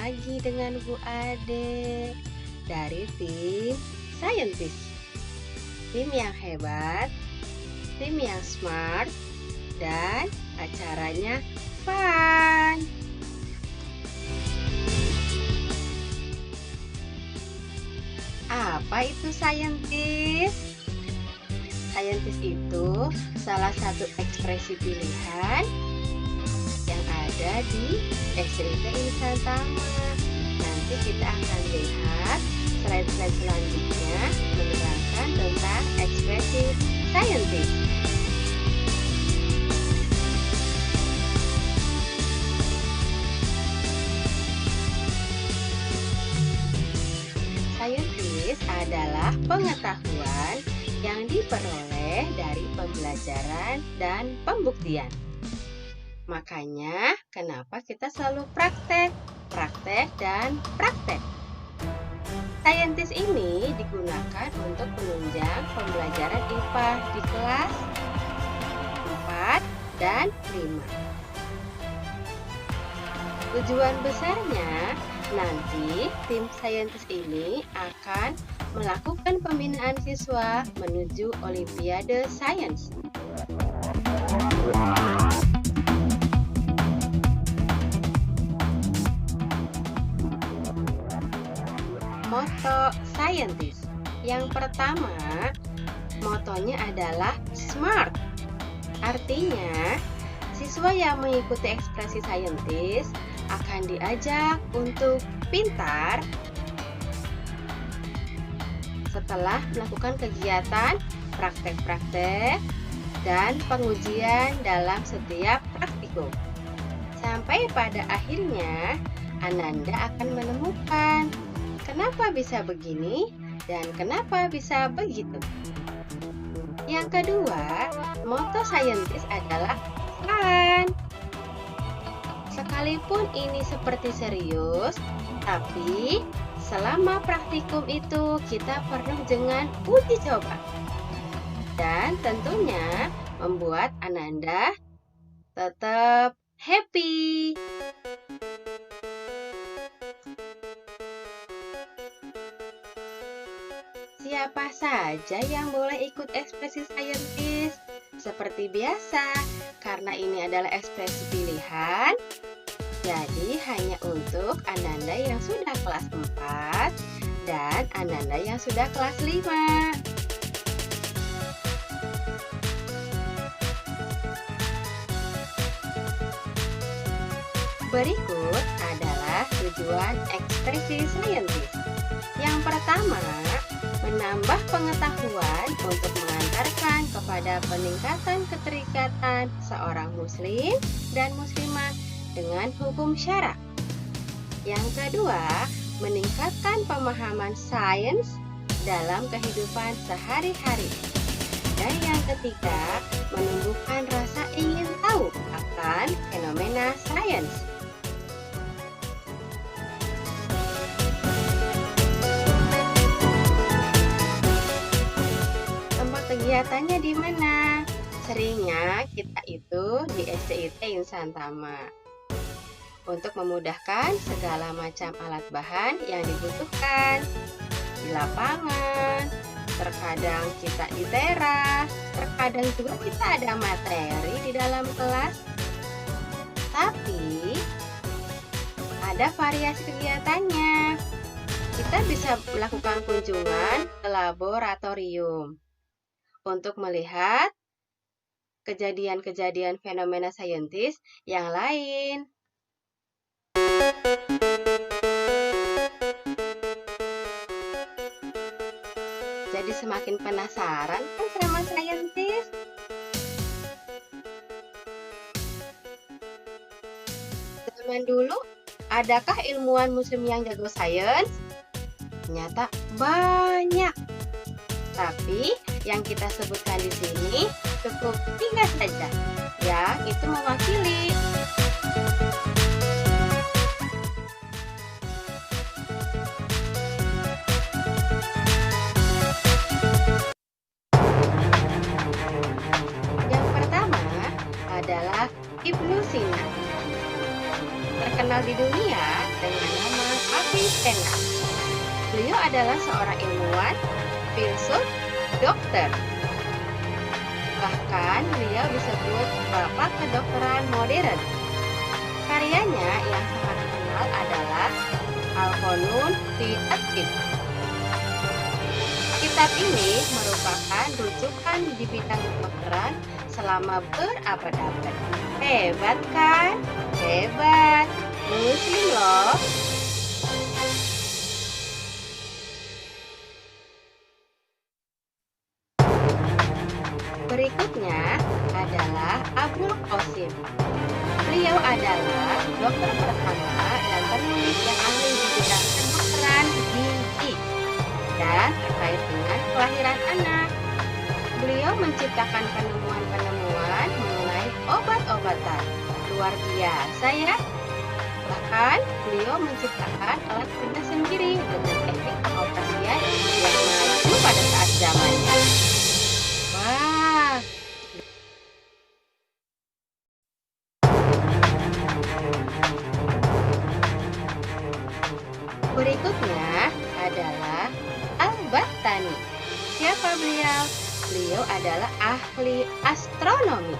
lagi dengan Bu Ade dari tim Scientist. Tim yang hebat, tim yang smart, dan acaranya fun. Apa itu Scientist? Scientist itu salah satu ekspresi pilihan yang ada di SCIT Insan Tama. Nanti kita akan lihat slide-slide selanjutnya menerangkan tentang ekspresi Scientist. Scientist adalah pengetahuan yang diperoleh dari pembelajaran dan pembuktian. Makanya, kenapa kita selalu praktek, dan praktek. Scientist ini digunakan untuk menunjang pembelajaran IPA di kelas 4 dan 5. Tujuan besarnya, nanti tim Scientist ini akan melakukan pembinaan siswa menuju Olimpiade Sains. Moto Scientist. Yang pertama, motonya adalah SMART. Artinya, siswa yang mengikuti ekspresi Scientist akan diajak untuk pintar setelah melakukan kegiatan praktek-praktek dan pengujian dalam setiap praktikum. Sampai pada akhirnya, Ananda akan menemukan kenapa bisa begini dan kenapa bisa begitu. Yang kedua, moto Scientist adalah fun. Sekalipun ini seperti serius, tapi selama praktikum itu kita penuh dengan uji coba. Dan tentunya membuat Ananda tetap happy. Siapa saja yang boleh ikut ekspresi Scientist? Seperti biasa, karena ini adalah ekspresi pilihan, jadi hanya untuk Ananda yang sudah kelas 4 dan Ananda yang sudah kelas 5. Berikut adalah tujuan ekspresi Scientist. Yang pertama, menambah pengetahuan untuk mengantarkan kepada peningkatan keterikatan seorang muslim dan muslimah dengan hukum syara. Yang kedua, meningkatkan pemahaman sains dalam kehidupan sehari-hari. Dan yang ketiga, menumbuhkan rasa ingin tahu akan fenomena sains. Kegiatannya di mana? Seringnya kita itu di SCIT Insan Tama untuk memudahkan segala macam alat bahan yang dibutuhkan di lapangan. Terkadang kita di teras, terkadang juga kita ada materi di dalam kelas. Tapi ada variasi kegiatannya. Kita bisa melakukan kunjungan ke laboratorium untuk melihat kejadian-kejadian fenomena Scientist yang lain. Jadi semakin penasaran kan sama Scientist? Zaman dulu, adakah ilmuwan muslim yang jago sains? Ternyata banyak. Tapi yang kita sebutkan di sini cukup 3 saja, yang itu mewakili. Yang pertama adalah Ibnu Sina. terkenal di dunia dengan nama Avicenna. Beliau adalah seorang ilmuwan, filsuf, dokter. Bahkan beliau disebut bapak kedokteran modern. Karyanya yang sangat terkenal adalah Al-Qanun fi at-Tibb. Kitab ini merupakan rujukan di bidang kedokteran selama berabad-abad. Hebat kan? Hebat. Muslim loh. Berikutnya adalah Abul Qasim. Beliau adalah dokter pertama dan penulis yang ahli di bidang kedokteran gigi dan terkait dengan kelahiran anak. Beliau menciptakan penemuan-penemuan mengenai obat-obatan. Luar biasa ya. Bahkan beliau menciptakan alat bedah sendiri dengan teknik pengoperasian yang maju pada saat zamannya. Wah. Berikutnya adalah Al-Battani. Siapa beliau? Beliau adalah ahli astronomi.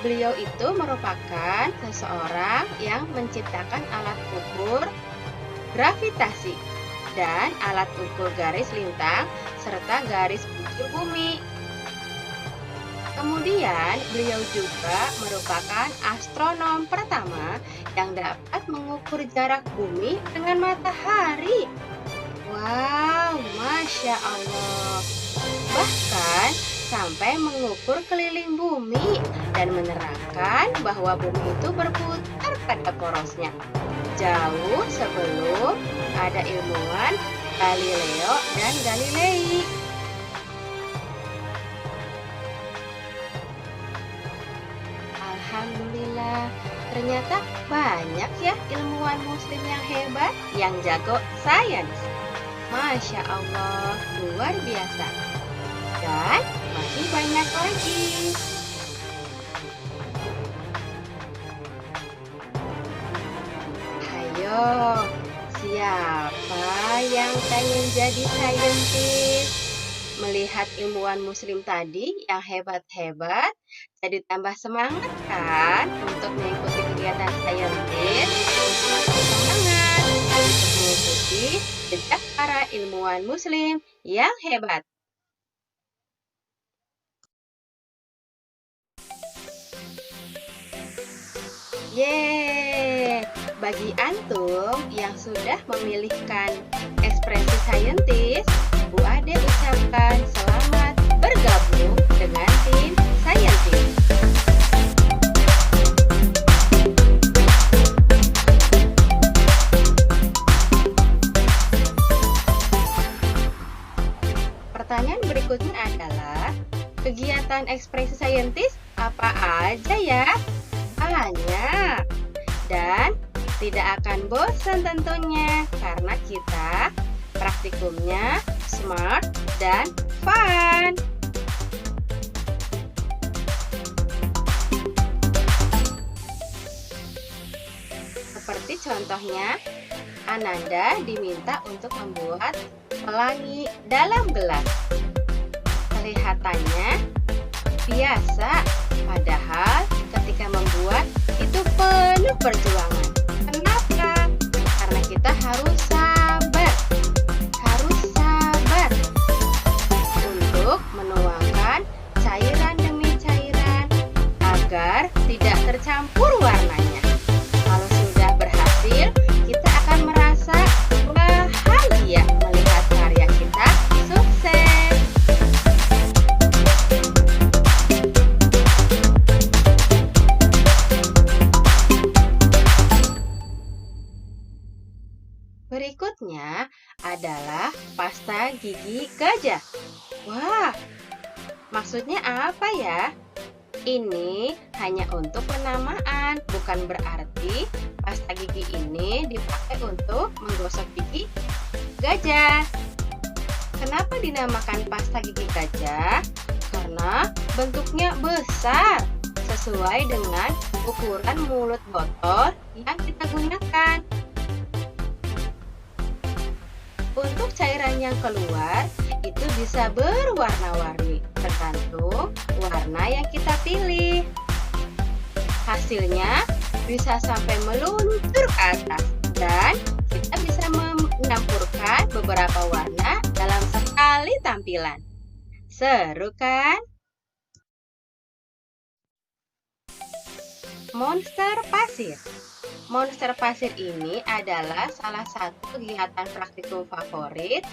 Beliau itu merupakan seseorang yang menciptakan alat ukur gravitasi dan alat ukur garis lintang serta garis bujur bumi. Kemudian, beliau juga merupakan astronom pertama yang dapat mengukur jarak bumi dengan matahari. Wow, Masya Allah. Bahkan sampai mengukur keliling bumi dan menerangkan bahwa bumi itu berputar pada porosnya. Jauh sebelum ada ilmuwan Galileo dan Galilei. Alhamdulillah, ternyata banyak ya ilmuwan muslim yang hebat, yang jago sains. Masya Allah, luar biasa. Dan masih banyak lagi. Ayo, siapa yang pengen jadi saintis? Melihat ilmuwan muslim tadi yang hebat-hebat, jadi tambah semangat kan untuk mengikuti kegiatan saintis? Semangat untuk mengikuti jejak para ilmuwan muslim yang hebat. Yeay! Bagi antum yang sudah memilihkan ekspresi saintis, Bu Ade ucapkan selamat bergabung dengan tim saintis. Pertanyaan berikutnya adalah, kegiatan ekspresi saintis apa aja ya? Banyak. Dan tidak akan bosan tentunya karena kita praktikumnya smart dan fun. Seperti contohnya, Ananda diminta untuk membuat pelangi dalam gelas. Kelihatannya biasa, padahal ketika membuat itu penuh perjuangan. Kenapa? Karena kita harus sabar untuk menuangkan cairan demi cairan agar tidak tercampur warnanya. Kalau sudah berhasil, kita akan merasa bahagia melihat karya kita sukses. Berikutnya adalah pasta gigi gajah. Wah, maksudnya apa ya? Ini hanya untuk penamaan, bukan berarti pasta gigi ini dipakai untuk menggosok gigi gajah. Kenapa dinamakan pasta gigi gajah? Karena bentuknya besar, sesuai dengan ukuran mulut botol yang kita gunakan. Untuk cairan yang keluar, itu bisa berwarna-warni, tergantung warna yang kita pilih. Hasilnya bisa sampai meluncur ke atas, dan kita bisa mencampurkan beberapa warna dalam sekali tampilan. Seru kan? Monster pasir. Monster pasir ini adalah salah satu kegiatan praktikum favorit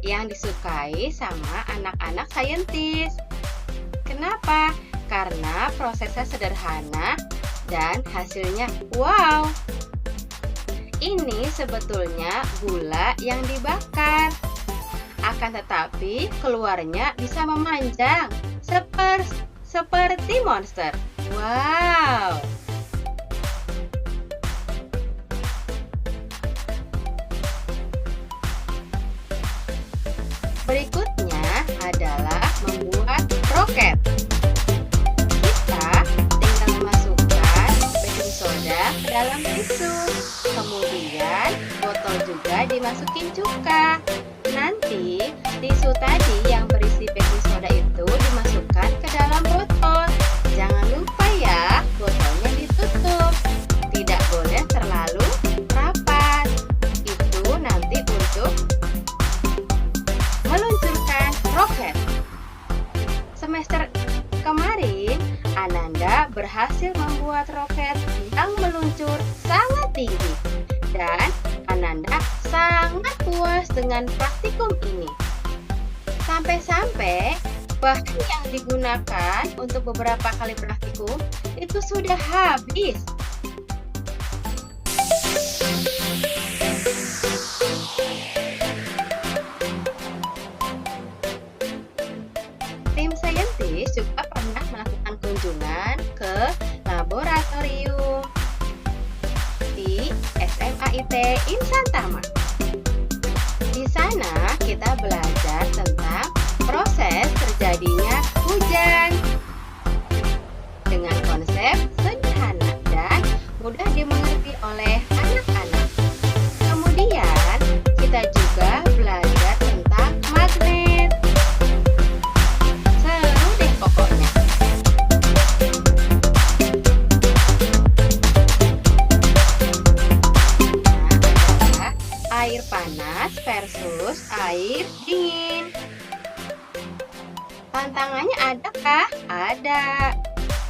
yang disukai sama anak-anak saintis. Kenapa? Karena prosesnya sederhana dan hasilnya wow. Ini sebetulnya gula yang dibakar. Akan tetapi keluarnya bisa memanjang seperti monster. Wow! Berikutnya adalah membuat roket. Kita tinggal memasukkan baking soda ke dalam tisu. Kemudian botol juga dimasukin cuka. Nanti tisu tadi yang berisi baking soda itu dimasukkan ke dalam botol. Jangan lupa ya, botolnya ditutup. Tidak boleh terlalu rapat. Itu nanti untuk meluncurkan roket. Semester kemarin, Ananda berhasil membuat roket yang meluncur sangat tinggi. Dan Ananda sangat puas dengan praktikum ini. Sampai-sampai bahan yang digunakan untuk beberapa kali praktikum itu sudah habis. Tim saintis juga pernah melakukan kunjungan ke laboratorium di SMAIT Insan Tama. Di sana kita belajar tentang proses terjadinya hujan dengan konsep sederhana dan mudah dimengerti oleh anak-anak. Kemudian kita juga belajar tentang magnet. Seru deh pokoknya. Nah, adalah air panas versus air dingin. Tantangannya adakah? Ada.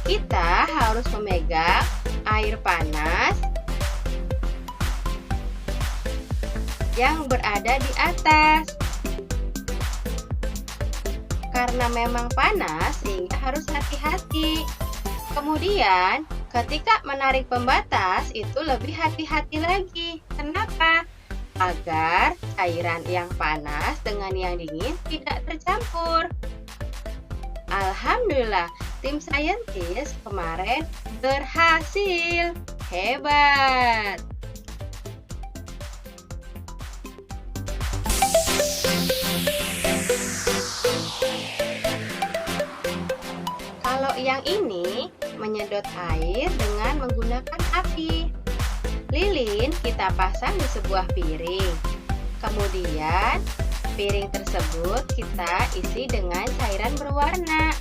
Kita harus memegang air panas yang berada di atas. Karena memang panas, sehingga harus hati-hati. Kemudian, ketika menarik pembatas, itu lebih hati-hati lagi. Kenapa? Agar cairan yang panas dengan yang dingin tidak tercampur. Alhamdulillah, tim saintis kemarin berhasil. Hebat! Kalau yang ini menyedot air dengan menggunakan api. Lilin kita pasang di sebuah piring. Kemudian piring tersebut kita isi dengan cairan berwarna.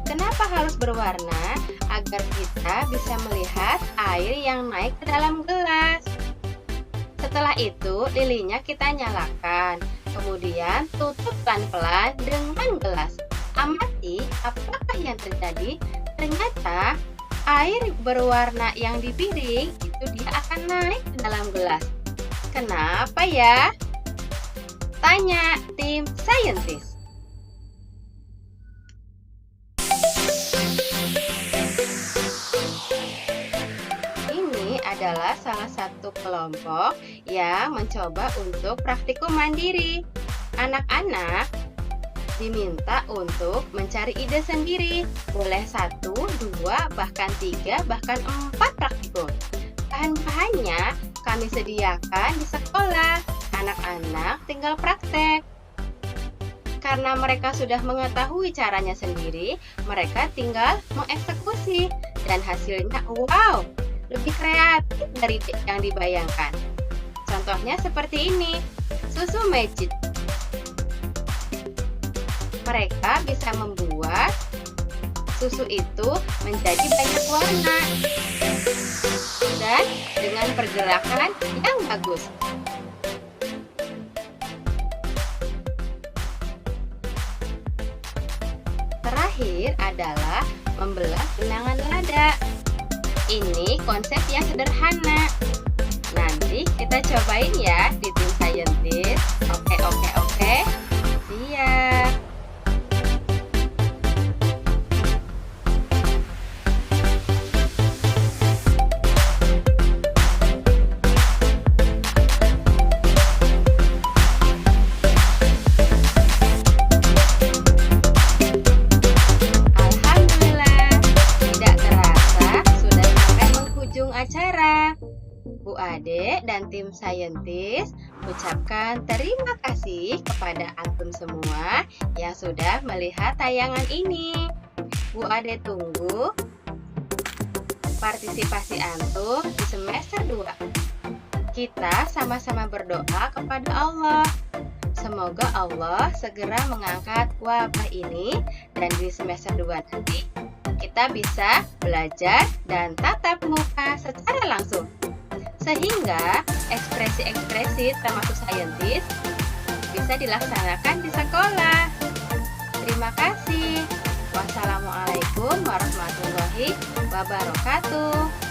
Kenapa harus berwarna? Agar kita bisa melihat air yang naik ke dalam gelas. Setelah itu, lilinnya kita nyalakan. Kemudian tutup pelan-pelan dengan gelas. Amati apakah yang terjadi. Ternyata air berwarna yang di piring itu dia akan naik ke dalam gelas. Kenapa ya? Tanya tim saintis. Ini adalah salah satu kelompok yang mencoba untuk praktikum mandiri. Anak-anak diminta untuk mencari ide sendiri. Boleh 1, 2, bahkan 3, bahkan 4 praktikum. Bahan-bahannya kami sediakan di sekolah. Anak-anak tinggal praktek. karena mereka sudah mengetahui caranya sendiri, mereka tinggal mengeksekusi. Dan hasilnya, wow, lebih kreatif dari yang dibayangkan. Contohnya seperti ini, susu magic. Mereka bisa membuat susu itu menjadi banyak warna dan dengan pergerakan yang bagus. Terakhir adalah membelah benangan lada. Ini konsep yang sederhana. Nanti kita cobain ya di tim saintis. Oke. Siap. Alhamdulillah, tidak terasa sudah sampai penghujung acara. Bu Ade dan tim saintis ucapkan terima kasih kepada antum semua yang sudah melihat tayangan ini. Bu Ade tunggu partisipasi antum di semester 2. Kita sama-sama berdoa kepada Allah. Semoga Allah segera mengangkat wabah ini dan di semester 2 nanti kita bisa belajar dan tatap muka secara langsung. Sehingga ekspresi-ekspresi termasuk saintis bisa dilaksanakan di sekolah. Terima kasih. Wassalamualaikum warahmatullahi wabarakatuh.